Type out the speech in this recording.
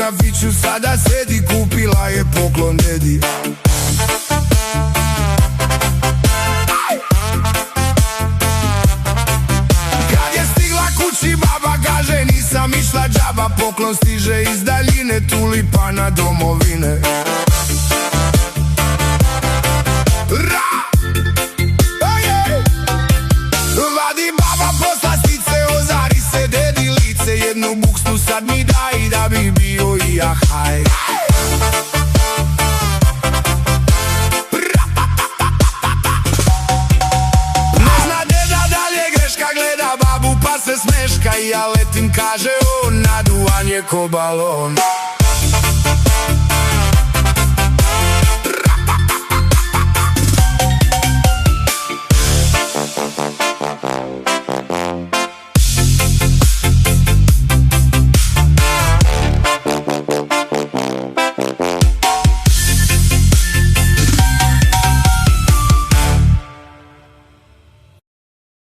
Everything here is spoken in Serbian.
kafiću sada sedi, kupila je poklon dedi. Kad je stigla kući baba kaže nisam išla džaba, poklon stiže iz daljine, tulipana domovine. Vadi baba poslastice, ozari se dedi lice, jednu buksnu sad mi daj da bi bio i ja haj. Ne zna deda dalje greška, gleda babu pa se smeška, i ja letim kaže on, naduvan je ko balon.